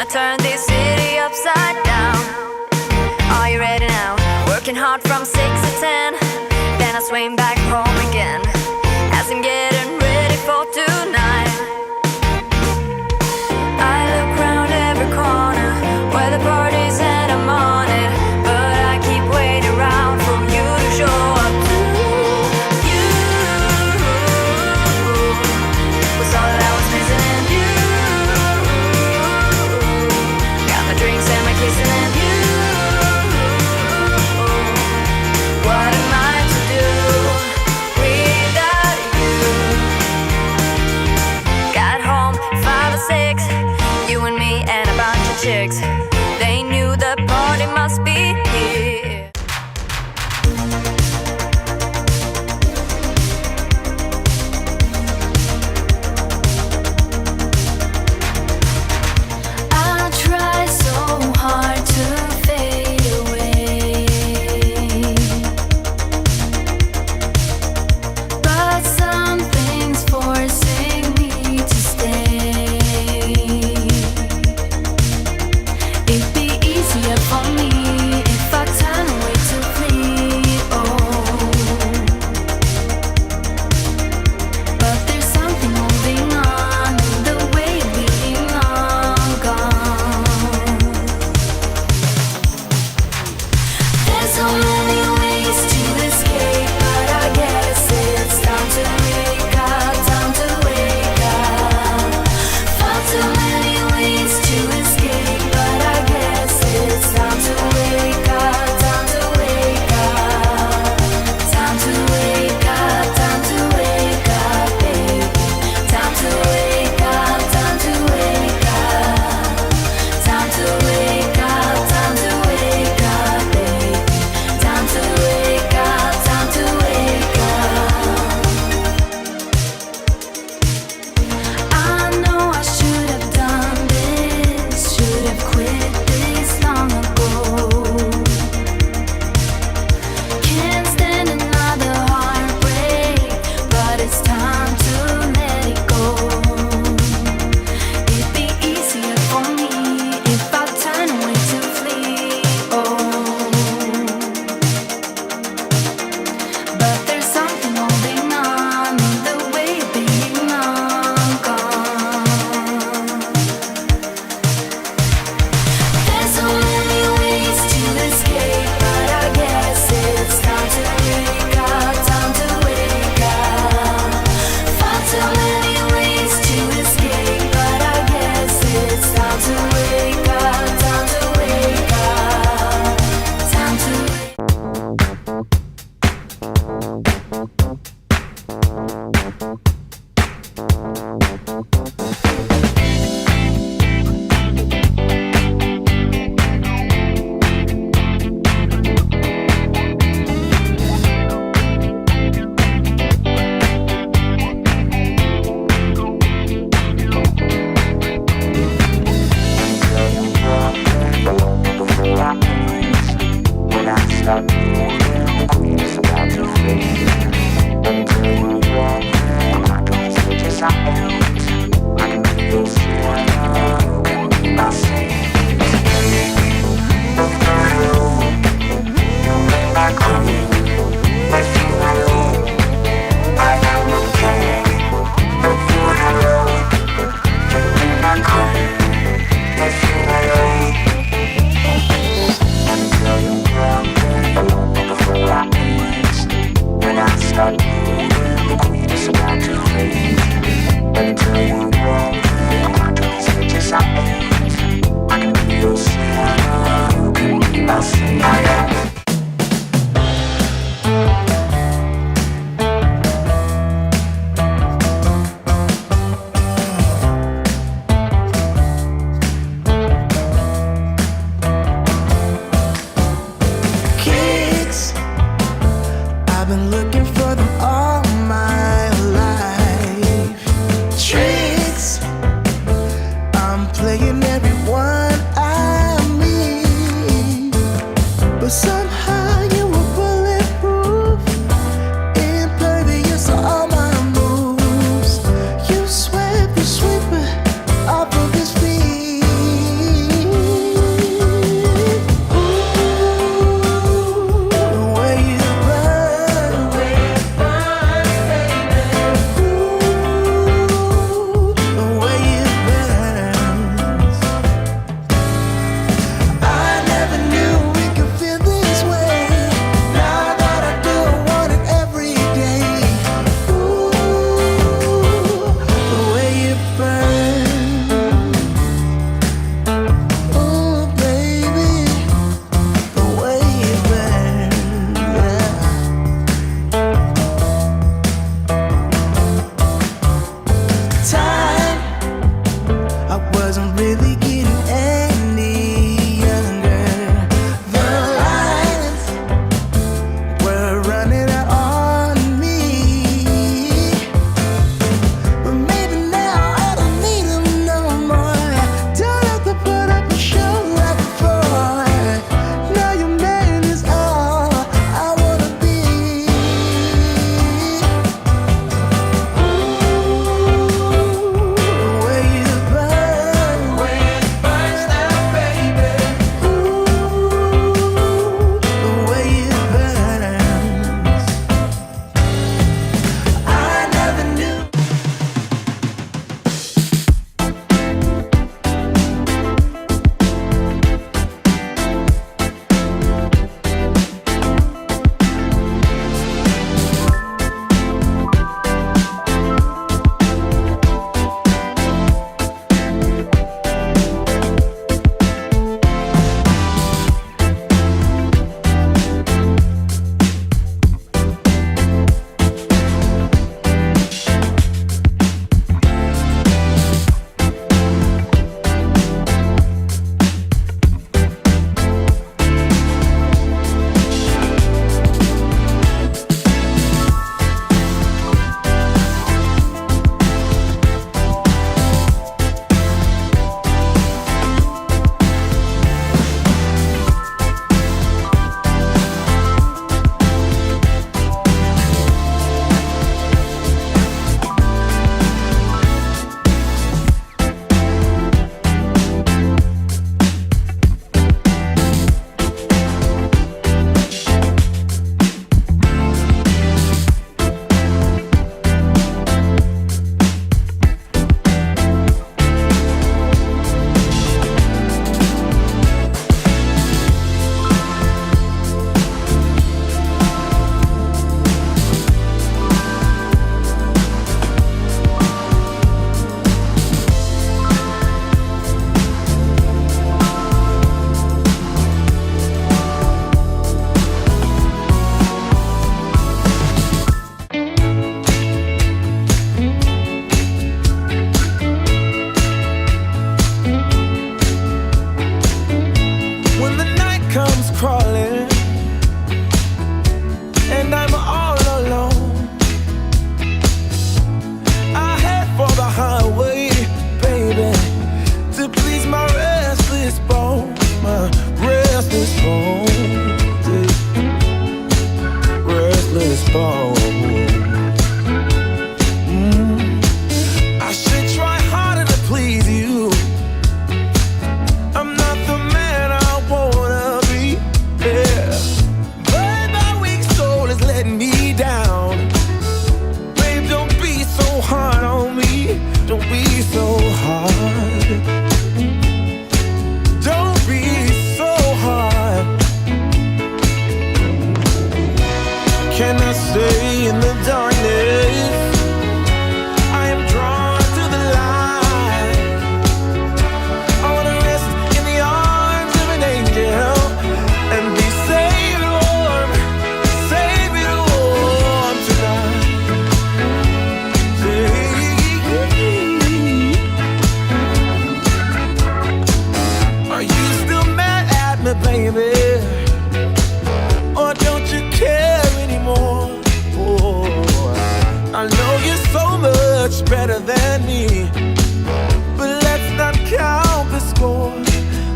Gonna turn this city upside down. Are you ready now? Working hard from 6 to 10. Then I swing back home again as I'm getting ready for tonight. I look round every corner where the party's and I'm on it, but I keep waiting around for you to show up to you. Was all that I was missing in you. Got my drinks and my kissing and you. What am I to do without you? Got home 5 or 6, you and me and a bunch of chicks. They knew the party must be here. I try so hard to fade away, but something's forcing me to stay. It'd be easier for me if I turn away to flee. Oh, but there's something holding on, the way you're being long gone. There's so many ways to escape, but I guess it's time to wake up, time to wake up. Far too many ways to escape, but I guess it's time to wake up, time to wake up. Time to wake up, time to wake up, baby. Time to wake up, time to wake up. Time to wake up, time to wake up, baby. Time to wake up, time to wake up. I know I should have done this, should have quit this long ago. Can't stand another heartbreak, but it's time to let it go. It'd be easier for me if I turn away to flee. Oh, but there's something holding on, the way you're being long gone. There's so many ways to escape, but I guess it's time to wake up, time to wake up. Far too many ways to escape, but I guess it's time to wake up, time to wake up. Time to Kicks, I've been looking for them all my life. Tricks, I'm playing everyone I meet, but somehow you were bulletproof, impervious to all my moves. You swept the sweeper off of his feet.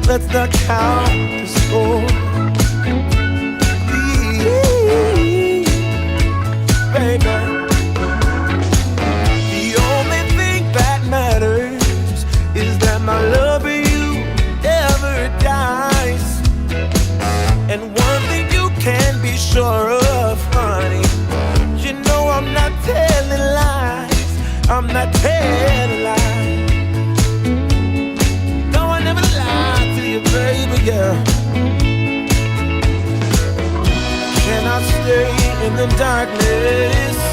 let's not count the score. Baby, the only thing that matters is that my love for you never dies. And one thing you can be sure of, honey, you know I'm not telling lies. I'm not telling lies. No, I never lied to you, baby girl. Can I stay in the darkness